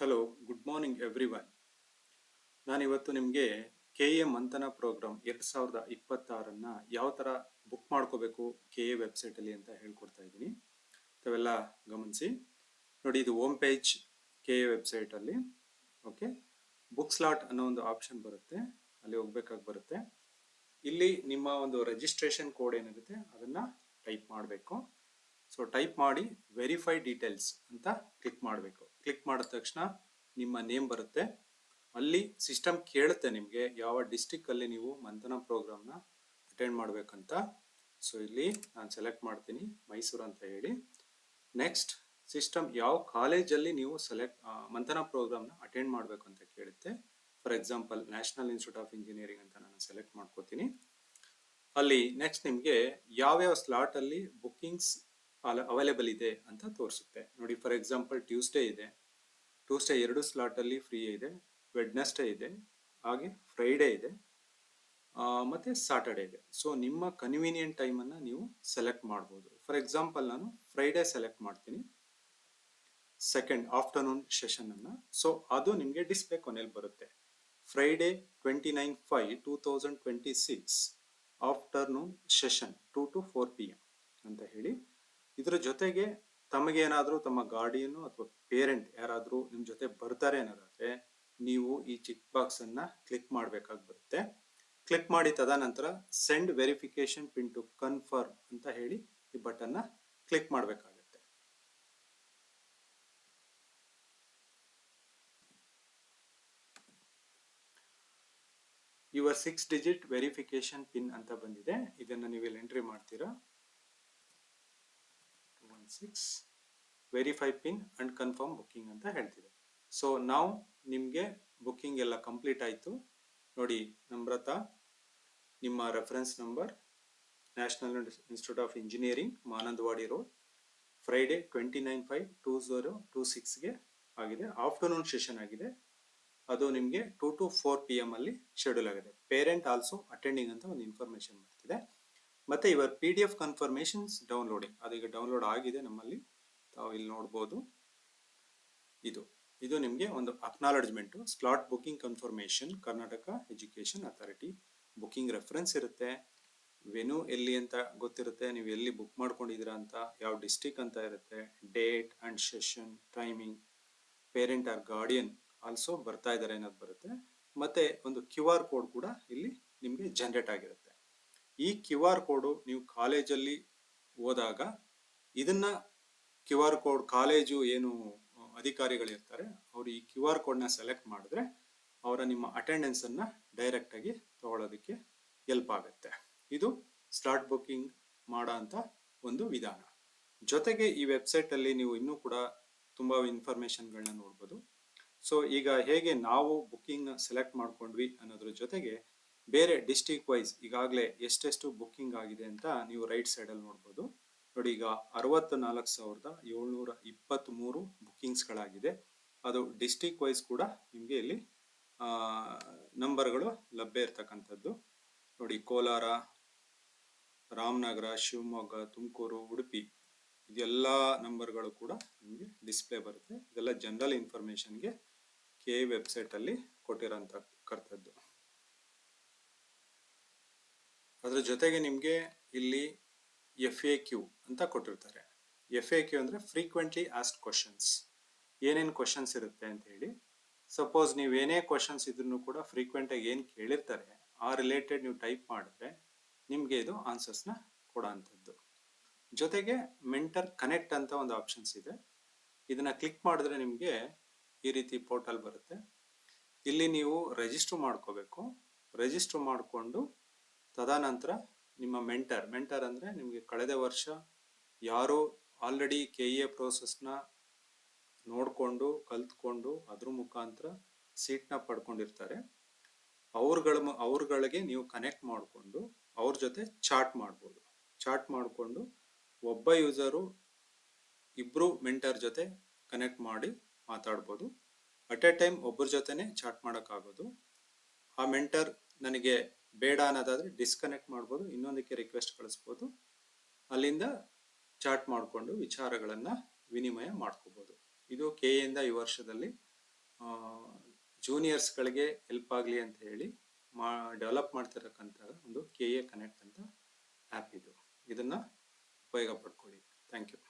Hello, good morning everyone. ನಾನಿವತ್ತು ನಿಮಗೆ K A ಮಂಥನ ಪ್ರೋಗ್ರಾಮ್ 2026 ಯಾವ ಥರ ಬುಕ್ ಮಾಡ್ಕೋಬೇಕು ಕೆ ಎ ವೆಬ್ಸೈಟಲ್ಲಿ ಅಂತ ಹೇಳ್ಕೊಡ್ತಾ ಇದ್ದೀನಿ. ತಾವೆಲ್ಲ ಗಮನಿಸಿ ನೋಡಿ, ಇದು ಹೋಮ್ ಪೇಜ್ ಕೆ ಎ ವೆಬ್ಸೈಟಲ್ಲಿ. ಓಕೆ, ಬುಕ್ ಸ್ಲಾಟ್ ಅನ್ನೋ ಒಂದು ಆಪ್ಷನ್ ಬರುತ್ತೆ, ಅಲ್ಲಿ ಹೋಗ್ಬೇಕಾಗಿ ಬರುತ್ತೆ. ಇಲ್ಲಿ ನಿಮ್ಮ ಒಂದು ರಿಜಿಸ್ಟ್ರೇಷನ್ ಕೋಡ್ ಏನಿರುತ್ತೆ ಅದನ್ನು ಟೈಪ್ ಮಾಡಬೇಕು. ಸೊ ಟೈಪ್ ಮಾಡಿ ವೆರಿಫೈ ಡೀಟೇಲ್ಸ್ ಅಂತ ಕ್ಲಿಕ್ ಮಾಡಬೇಕು. ಕ್ಲಿಕ್ ಮಾಡಿದ ತಕ್ಷಣ ನಿಮ್ಮ ನೇಮ್ ಬರುತ್ತೆ. ಅಲ್ಲಿ ಸಿಸ್ಟಮ್ ಕೇಳುತ್ತೆ ನಿಮಗೆ ಯಾವ ಡಿಸ್ಟಿಕ್ಕಲ್ಲಿ ನೀವು ಮಂಥನ ಪ್ರೋಗ್ರಾಮ್ನ ಅಟೆಂಡ್ ಮಾಡಬೇಕಂತ. ಸೊ ಇಲ್ಲಿ ನಾನು ಸೆಲೆಕ್ಟ್ ಮಾಡ್ತೀನಿ ಮೈಸೂರು ಅಂತ ಹೇಳಿ. ನೆಕ್ಸ್ಟ್ ಸಿಸ್ಟಮ್ ಯಾವ ಕಾಲೇಜಲ್ಲಿ ನೀವು ಮಂಥನ ಪ್ರೋಗ್ರಾಮ್ನ ಅಟೆಂಡ್ ಮಾಡಬೇಕು ಅಂತ ಕೇಳುತ್ತೆ. For example national Institute of engineering ಅಂತ ನಾನು ಸೆಲೆಕ್ಟ್ ಮಾಡ್ಕೋತೀನಿ. ಅಲ್ಲಿ ನೆಕ್ಸ್ಟ್ ನಿಮಗೆ ಯಾವ್ಯಾವ ಸ್ಲಾಟಲ್ಲಿ ಬುಕ್ಕಿಂಗ್ಸ್ ಅವೈಲೇಬಲ್ ಇದೆ ಅಂತ ತೋರಿಸುತ್ತೆ. ನೋಡಿ, ಫಾರ್ ಎಕ್ಸಾಂಪಲ್ ಟ್ಯೂಸ್ಡೇ ಇದೆ, ಟ್ಯೂಸ್ಡೇ 2 ಸ್ಲಾಟಲ್ಲಿ ಫ್ರೀ ಇದೆ, ವೆಡ್ನೆಸ್ಡೇ ಇದೆ, ಹಾಗೆ ಫ್ರೈಡೇ ಇದೆ, ಮತ್ತು ಸಾಟರ್ಡೇ ಇದೆ. ಸೊ ನಿಮ್ಮ ಕನ್ವೀನಿಯಂಟ್ ಟೈಮನ್ನು ನೀವು ಸೆಲೆಕ್ಟ್ ಮಾಡ್ಬೋದು. ಫಾರ್ ಎಕ್ಸಾಂಪಲ್ ನಾನು ಫ್ರೈಡೇ ಸೆಲೆಕ್ಟ್ ಮಾಡ್ತೀನಿ, ಸೆಕೆಂಡ್ ಆಫ್ಟರ್ನೂನ್ ಸೆಷನನ್ನು. ಸೊ ಅದು ನಿಮಗೆ ಡಿಸ್ಪ್ಲೇ ಕೊನೆಯಲ್ಲಿ ಬರುತ್ತೆ. Friday 29/5/2026 afternoon session 2 to 4 PM ಅಂತ ಹೇಳಿ. ಇದರ ಜೊತೆಗೆ ತಮಗೇನಾದರೂ ತಮ್ಮ ಗಾರ್ಡಿಯನ್ ಅಥವಾ ಪೇರೆಂಟ್ ಯಾರಾದರೂ ನಿಮ್ಮ ಜೊತೆ ಬರ್ತಾರೆ ಅನ್ನೋದಾದ್ರೆ ನೀವು ಈ ಚಿಕ್ ಬಾಕ್ಸ್ ಅನ್ನ ಕ್ಲಿಕ್ ಮಾಡಬೇಕಾಗಿ ಬರುತ್ತೆ. ಕ್ಲಿಕ್ ಮಾಡಿ ತದನಂತರ send verification pin to confirm ಅಂತ ಹೇಳಿ ಈ ಬಟನ್ನ ಕ್ಲಿಕ್ ಮಾಡಬೇಕಾಗುತ್ತೆ. ಯುವರ್ 6-digit ವೆರಿಫಿಕೇಶನ್ ಪಿನ್ ಅಂತ ಬಂದಿದೆ. ಇದನ್ನು ನೀವು ಇಲ್ಲಿ ಎಂಟ್ರಿ ಮಾಡ್ತೀರಾ. 216 verify pin and confirm booking ಅಂತ ಹೇಳ್ತಿದೆ. ಸೊ ನಾವು ನಿಮಗೆ ಬುಕ್ಕಿಂಗ್ ಎಲ್ಲ ಕಂಪ್ಲೀಟ್ ಆಯಿತು. ನೋಡಿ, ನಮ್ರತಾ, ನಿಮ್ಮ reference number National Institute of Engineering, Manandavadi Road, Friday 29/5/2026ಗೆ ಆಗಿದೆ. ಆಫ್ಟರ್ನೂನ್ ಸೆಷನ್ ಆಗಿದೆ, ಅದು ನಿಮಗೆ 2 to 4 PM ಅಲ್ಲಿ ಶೆಡ್ಯೂಲ್ ಆಗಿದೆ. ಪೇರೆಂಟ್ ಆಲ್ಸೋ ಅಟೆಂಡಿಂಗ್ ಅಂತ ಒಂದು ಇನ್ಫಾರ್ಮೇಶನ್ ಬರ್ತಿದೆ. ಮತ್ತೆ ಇವರ್ PDF ಕನ್ಫರ್ಮೇಶನ್ಸ್ ಡೌನ್ಲೋಡಿಂಗ್, ಅದೀಗ ಡೌನ್ಲೋಡ್ ಆಗಿದೆ ನಮ್ಮಲ್ಲಿ, ತಾವು ಇಲ್ಲಿ ನೋಡ್ಬೋದು. ಇದು ನಿಮಗೆ ಒಂದು acknowledgement. Slot booking confirmation, Karnataka Education Authority. Booking reference ಇರುತ್ತೆ, ವೆನ್ಯೂ ಎಲ್ಲಿ ಅಂತ ಗೊತ್ತಿರುತ್ತೆ, ನೀವು ಎಲ್ಲಿ ಬುಕ್ ಮಾಡ್ಕೊಂಡಿದ್ದೀರಾ ಅಂತ, ಯಾವ ಡಿಸ್ಟಿಕ್ ಅಂತ ಇರುತ್ತೆ, date and session, timing, parent or guardian also ಬರ್ತಾ ಇದ್ದಾರೆ ಅನ್ನೋದು ಬರುತ್ತೆ. ಮತ್ತೆ ಒಂದು QR ಕೋಡ್ ಕೂಡ ಇಲ್ಲಿ ನಿಮಗೆ ಜನರೇಟ್ ಆಗಿರುತ್ತೆ. ಈ QR ಕೋಡು ನೀವು ಕಾಲೇಜಲ್ಲಿ ಹೋದಾಗ ಇದನ್ನ QR ಕೋಡ್ ಕಾಲೇಜು ಏನು ಅಧಿಕಾರಿಗಳಿರ್ತಾರೆ ಅವರು ಈ QR ಕೋಡ್ನ ಸೆಲೆಕ್ಟ್ ಮಾಡಿದ್ರೆ ಅವರ ನಿಮ್ಮ ಅಟೆಂಡೆನ್ಸ್ ಅನ್ನ ಡೈರೆಕ್ಟ್ ಆಗಿ ತಗೊಳ್ಳೋದಕ್ಕೆ ಹೆಲ್ಪ್ ಆಗುತ್ತೆ. ಇದು ಸ್ಲಾಟ್ ಬುಕ್ಕಿಂಗ್ ಮಾಡೋ ಅಂತ ಒಂದು ವಿಧಾನ. ಜೊತೆಗೆ ಈ ವೆಬ್ಸೈಟ್ ಅಲ್ಲಿ ನೀವು ಇನ್ನೂ ಕೂಡ ತುಂಬಾ ಇನ್ಫಾರ್ಮೇಶನ್ಗಳನ್ನ ನೋಡ್ಬೋದು. ಸೊ ಈಗ ಹೇಗೆ ನಾವು ಬುಕ್ಕಿಂಗ್ ಸೆಲೆಕ್ಟ್ ಮಾಡ್ಕೊಂಡ್ವಿ ಅನ್ನೋದ್ರ ಜೊತೆಗೆ ಬೇರೆ ಡಿಸ್ಟ್ರಿಕ್ಟ್ ವೈಸ್ ಈಗಾಗಲೇ ಎಷ್ಟೆಷ್ಟು ಬುಕ್ಕಿಂಗ್ ಆಗಿದೆ ಅಂತ ನೀವು ರೈಟ್ ಸೈಡಲ್ಲಿ ನೋಡ್ಬೋದು. ನೋಡಿ, ಈಗ 64,723 ಬುಕ್ಕಿಂಗ್ಸ್ಗಳಾಗಿದೆ. ಅದು ಡಿಸ್ಟ್ರಿಕ್ಟ್ ವೈಸ್ ಕೂಡ ನಿಮಗೆ ಇಲ್ಲಿ ನಂಬರ್ಗಳು ಲಭ್ಯ ಇರ್ತಕ್ಕಂಥದ್ದು. ನೋಡಿ, ಕೋಲಾರ, ರಾಮನಗರ, ಶಿವಮೊಗ್ಗ, ತುಮಕೂರು, ಉಡುಪಿ, ಇದೆಲ್ಲ ನಂಬರ್ಗಳು ಕೂಡ ನಿಮಗೆ ಡಿಸ್ಪ್ಲೇ ಬರುತ್ತೆ. ಇದೆಲ್ಲ ಜನರಲ್ ಇನ್ಫಾರ್ಮೇಶನ್ಗೆ ಕೆ ವೆಬ್ಸೈಟ್ ಅಲ್ಲಿ ಕೊಟ್ಟಿರೋಂಥದ್ದು. ಅದ್ರ ಜೊತೆಗೆ ನಿಮಗೆ ಇಲ್ಲಿ FAQ ಅಂತ ಕೊಟ್ಟಿರ್ತಾರೆ. FAQ ಅಂದ್ರೆ ಫ್ರೀಕ್ವೆಂಟ್ಲಿ ಆಸ್ಕ್ಡ್ ಕ್ವಶನ್ಸ್. ಏನೇನು ಕ್ವಶನ್ಸ್ ಇರುತ್ತೆ ಅಂತ ಹೇಳಿ. ಸಪೋಸ್ ನೀವು ಏನೇ ಕ್ವಶನ್ಸ್ ಇದ್ರೂ ಕೂಡ ಫ್ರೀಕ್ವೆಂಟ್ ಆಗಿ ಏನು ಕೇಳಿರ್ತಾರೆ ಆ ರಿಲೇಟೆಡ್ ನೀವು ಟೈಪ್ ಮಾಡಿದ್ರೆ ನಿಮಗೆ ಇದು ಆನ್ಸರ್ಸ್ನ ಕೊಡೋ ಅಂಥದ್ದು. ಜೊತೆಗೆ ಮೆಂಟರ್ ಕನೆಕ್ಟ್ ಅಂತ ಒಂದು ಆಪ್ಷನ್ಸ್ ಇದೆ. ಇದನ್ನ ಕ್ಲಿಕ್ ಮಾಡಿದ್ರೆ ನಿಮಗೆ ಈ ರೀತಿ ಪೋರ್ಟಲ್ ಬರುತ್ತೆ. ಇಲ್ಲಿ ನೀವು ರಿಜಿಸ್ಟರ್ ಮಾಡ್ಕೋಬೇಕು. ರಿಜಿಸ್ಟರ್ ಮಾಡಿಕೊಂಡು ತದನಂತರ ನಿಮ್ಮ ಮೆಂಟರ್ ಅಂದರೆ ನಿಮಗೆ ಕಳೆದ ವರ್ಷ ಯಾರು ಆಲ್ರೆಡಿ KE ಪ್ರೋಸೆಸ್ನ ನೋಡಿಕೊಂಡು ಕಲ್ತ್ಕೊಂಡು ಅದ್ರ ಮುಖಾಂತರ ಸೀಟ್ನ ಪಡ್ಕೊಂಡಿರ್ತಾರೆ ಅವ್ರಗಳಿಗೆ ನೀವು ಕನೆಕ್ಟ್ ಮಾಡಿಕೊಂಡು ಅವ್ರ ಜೊತೆ ಚಾಟ್ ಮಾಡ್ಬೋದು. ಚಾಟ್ ಮಾಡಿಕೊಂಡು ಒಬ್ಬ ಯೂಸರು ಇಬ್ರು ಮೆಂಟರ್ ಜೊತೆ ಕನೆಕ್ಟ್ ಮಾಡಿ ಮಾತಾಡ್ಬೋದು. ಅಟ್ ಎ ಟೈಮ್ ಒಬ್ಬರ ಜೊತೆನೆ ಚಾಟ್ ಮಾಡೋಕ್ಕಾಗೋದು. ಆ ಮೆಂಟರ್ ನನಗೆ ಬೇಡ ಅನ್ನೋದಾದ್ರೆ ಡಿಸ್ಕನೆಕ್ಟ್ ಮಾಡ್ಬೋದು, ಇನ್ನೊಂದಕ್ಕೆ ರಿಕ್ವೆಸ್ಟ್ ಕಳಿಸ್ಬೋದು, ಅಲ್ಲಿಂದ ಚಾಟ್ ಮಾಡಿಕೊಂಡು ವಿಚಾರಗಳನ್ನು ವಿನಿಮಯ ಮಾಡ್ಕೋಬೋದು. ಇದು KE ಇಂದ ಈ ವರ್ಷದಲ್ಲಿ ಜೂನಿಯರ್ಸ್ಗಳಿಗೆ ಹೆಲ್ಪ್ ಆಗಲಿ ಅಂತ ಹೇಳಿ ಡೆವಲಪ್ ಮಾಡ್ತಿರಕ್ಕಂಥ ಒಂದು KA ಕನೆಕ್ಟ್ ಅಂತ ಆ್ಯಪ್ ಇದು. ಇದನ್ನು ಉಪಯೋಗ ಪಡ್ಕೊಳ್ಳಿ. Thank you.